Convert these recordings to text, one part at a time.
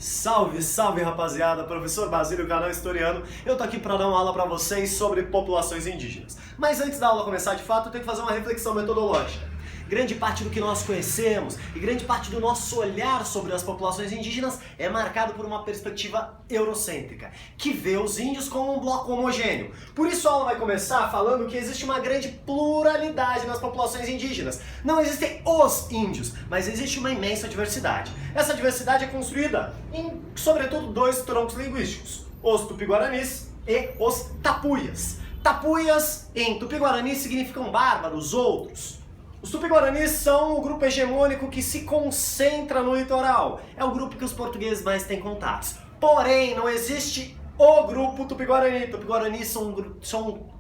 Salve, salve rapaziada, professor Basílio, canal Historiano. Eu tô aqui para dar uma aula para vocês sobre populações indígenas. Mas antes da aula começar de fato, eu tenho que fazer uma reflexão metodológica. Grande parte do que nós conhecemos e grande parte do nosso olhar sobre as populações indígenas é marcado por uma perspectiva eurocêntrica, que vê os índios como um bloco homogêneo. Por isso a aula vai começar falando que existe uma grande pluralidade nas populações indígenas. Não existem os índios, mas existe uma imensa diversidade. Essa diversidade é construída em, sobretudo, dois troncos linguísticos, os tupi-guaranis e os tapuias. Tapuias, em tupi-guarani, significam bárbaros, outros. Os tupi-guaranis são o grupo hegemônico que se concentra no litoral. É o grupo que os portugueses mais têm contatos. Porém, não existe o grupo tupi-guarani. Tupi-guarani são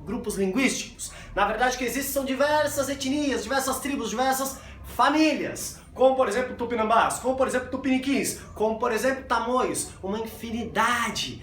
grupos linguísticos. Na verdade, o que existe são diversas etnias, diversas tribos, diversas famílias. Como, por exemplo, tupinambás, como, por exemplo, tupiniquins, como, por exemplo, tamoios. Uma infinidade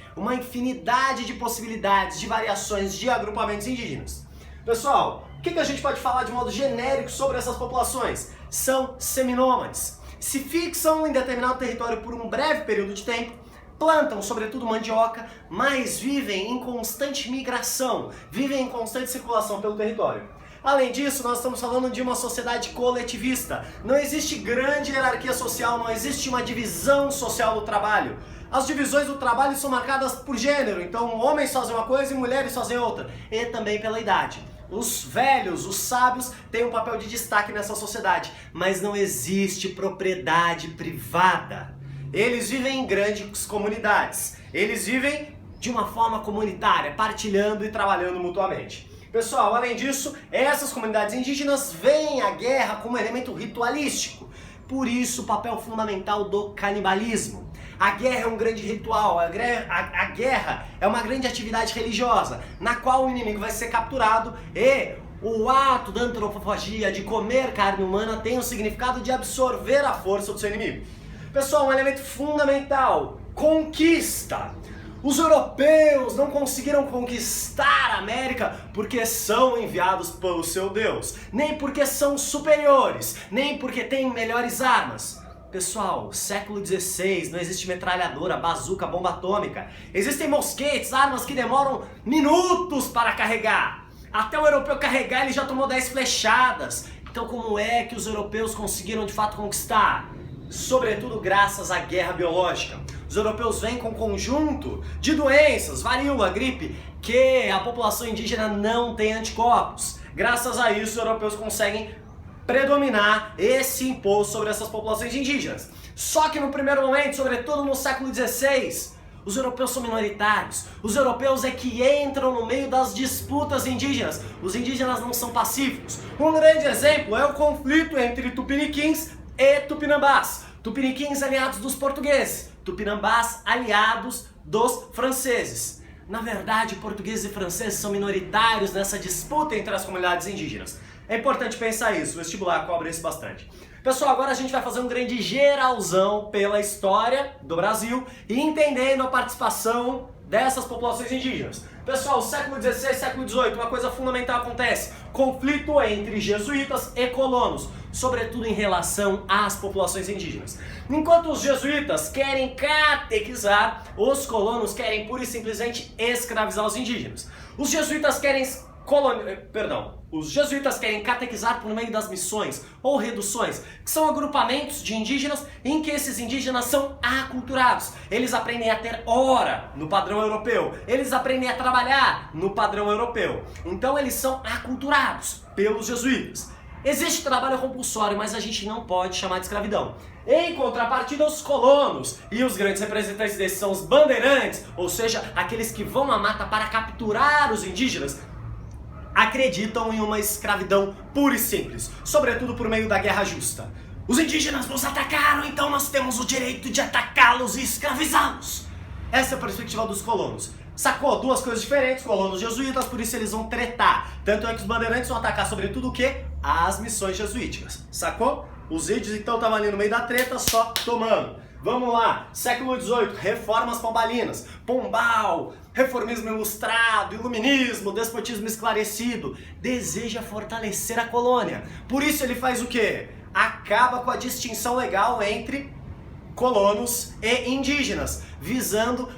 de possibilidades, de variações, de agrupamentos indígenas. Pessoal, o que a gente pode falar de modo genérico sobre essas populações? São seminômades. Se fixam em determinado território por um breve período de tempo, plantam sobretudo mandioca, mas vivem em constante migração, vivem em constante circulação pelo território. Além disso, nós estamos falando de uma sociedade coletivista. Não existe grande hierarquia social, não existe uma divisão social do trabalho. As divisões do trabalho são marcadas por gênero, então homens fazem uma coisa e mulheres fazem outra, e também pela idade. Os velhos, os sábios, têm um papel de destaque nessa sociedade, mas não existe propriedade privada. Eles vivem em grandes comunidades, eles vivem de uma forma comunitária, partilhando e trabalhando mutuamente. Pessoal, além disso, essas comunidades indígenas veem a guerra como elemento ritualístico, por isso o papel fundamental do canibalismo. A guerra é um grande ritual, a guerra é uma grande atividade religiosa, na qual o inimigo vai ser capturado e o ato da antropofagia, de comer carne humana, tem o significado de absorver a força do seu inimigo. Pessoal, um elemento fundamental, conquista. Os europeus não conseguiram conquistar a América porque são enviados pelo seu Deus, nem porque são superiores, nem porque têm melhores armas. Pessoal, século XVI, não existe metralhadora, bazuca, bomba atômica. Existem mosquetes, armas que demoram minutos para carregar. Até o europeu carregar, ele já tomou 10 flechadas. Então como é que os europeus conseguiram de fato conquistar? Sobretudo graças à guerra biológica. Os europeus vêm com um conjunto de doenças, varíola, gripe, que a população indígena não tem anticorpos. Graças a isso, os europeus conseguem predominar e se impor sobre essas populações indígenas. Só que no primeiro momento, sobretudo no século XVI, os europeus são minoritários. Os europeus é que entram no meio das disputas indígenas. Os indígenas não são pacíficos. Um grande exemplo é o conflito entre tupiniquins e tupinambás. Tupiniquins aliados dos portugueses, tupinambás aliados dos franceses. Na verdade, portugueses e franceses são minoritários nessa disputa entre as comunidades indígenas. É importante pensar isso, o vestibular cobra isso bastante. Pessoal, agora a gente vai fazer um grande geralzão pela história do Brasil e entendendo a participação dessas populações indígenas. Pessoal, século XVI, século XVIII, uma coisa fundamental acontece. Conflito entre jesuítas e colonos, sobretudo em relação às populações indígenas. Enquanto os jesuítas querem catequizar, os colonos querem pura e simplesmente escravizar os indígenas. Os jesuítas querem catequizar por meio das missões ou reduções, que são agrupamentos de indígenas em que esses indígenas são aculturados. Eles aprendem a ter hora no padrão europeu, eles aprendem a trabalhar no padrão europeu. Então eles são aculturados pelos jesuítas. Existe trabalho compulsório, mas a gente não pode chamar de escravidão. Em contrapartida, os colonos e os grandes representantes desses são os bandeirantes, ou seja, aqueles que vão à mata para capturar os indígenas, acreditam em uma escravidão pura e simples, sobretudo por meio da guerra justa. Os indígenas nos atacaram, então nós temos o direito de atacá-los e escravizá-los. Essa é a perspectiva dos colonos. Sacou? Duas coisas diferentes, colonos jesuítas, por isso eles vão tretar. Tanto é que os bandeirantes vão atacar sobretudo o quê? As missões jesuíticas. Sacou? Os índios então estavam ali no meio da treta, só tomando. Vamos lá, século XVIII, reformas pombalinas, Pombal, reformismo ilustrado, iluminismo, despotismo esclarecido, deseja fortalecer a colônia. Por isso ele faz o quê? Acaba com a distinção legal entre colonos e indígenas, visando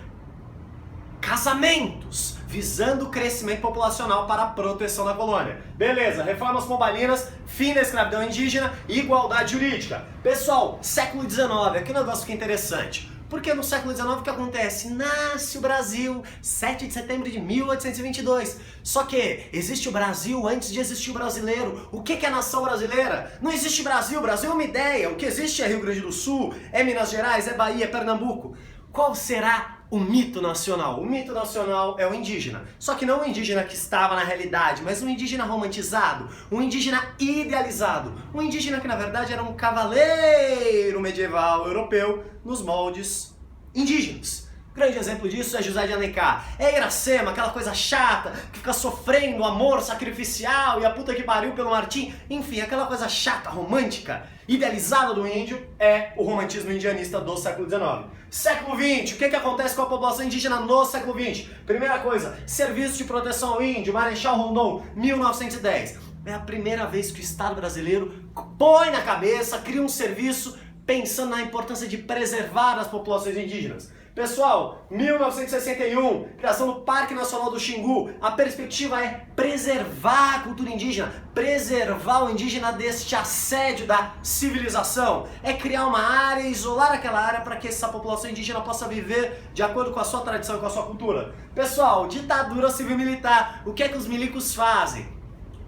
casamentos, visando o crescimento populacional para a proteção da colônia. Beleza, reformas pombalinas, fim da escravidão indígena e igualdade jurídica. Pessoal, século XIX, aqui o negócio fica interessante. Porque no século XIX o que acontece? Nasce o Brasil, 7 de setembro de 1822. Só que existe o Brasil antes de existir o brasileiro. O que é a nação brasileira? Não existe Brasil, o Brasil é uma ideia. O que existe é Rio Grande do Sul, é Minas Gerais, é Bahia, é Pernambuco. Qual será o mito nacional? O mito nacional é o indígena. Só que não o indígena que estava na realidade, mas um indígena romantizado, um indígena idealizado. Um indígena que na verdade era um cavaleiro medieval europeu nos moldes indígenas. Grande exemplo disso é José de Alencar. É Iracema, aquela coisa chata, que fica sofrendo amor sacrificial e a puta que pariu pelo Martim. Enfim, aquela coisa chata, romântica, idealizada do índio é o romantismo indianista do século XIX. Século XX, o que acontece com a população indígena no século XX? Primeira coisa, Serviço de Proteção ao Índio, Marechal Rondon, 1910. É a primeira vez que o Estado brasileiro põe na cabeça, cria um serviço pensando na importância de preservar as populações indígenas. Pessoal, 1961, criação do Parque Nacional do Xingu. A perspectiva é preservar a cultura indígena, preservar o indígena deste assédio da civilização. É criar uma área, isolar aquela área para que essa população indígena possa viver de acordo com a sua tradição e com a sua cultura. Pessoal, ditadura civil-militar. O que é que os milicos fazem?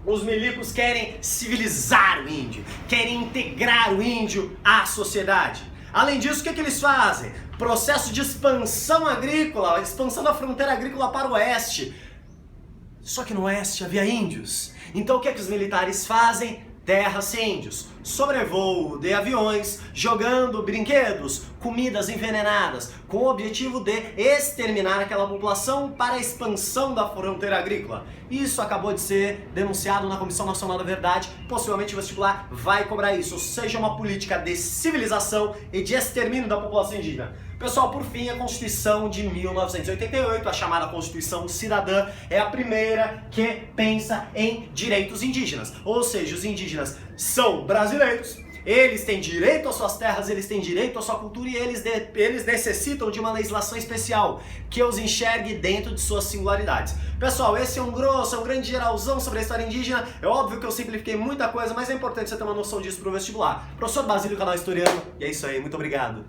Os milicos querem civilizar o índio, querem integrar o índio à sociedade. Além disso, o que eles fazem? Processo de expansão agrícola, expansão da fronteira agrícola para o oeste. Só que no oeste havia índios. Então o que os militares fazem? Terra sem índios. Sobrevoo de aviões, jogando brinquedos, comidas envenenadas, com o objetivo de exterminar aquela população para a expansão da fronteira agrícola. Isso acabou de ser denunciado na Comissão Nacional da Verdade, possivelmente o vestibular vai cobrar isso, ou seja, uma política de civilização e de extermínio da população indígena. Pessoal, por fim, a Constituição de 1988, a chamada Constituição Cidadã, é a primeira que pensa em direitos indígenas. Ou seja, os indígenas são brasileiros, eles têm direito às suas terras, eles têm direito à sua cultura e eles necessitam de uma legislação especial que os enxergue dentro de suas singularidades. Pessoal, esse é um grande geralzão sobre a história indígena. É óbvio que eu simplifiquei muita coisa, mas é importante você ter uma noção disso para o vestibular. Professor Basílio, canal Historiano, e é isso aí, muito obrigado.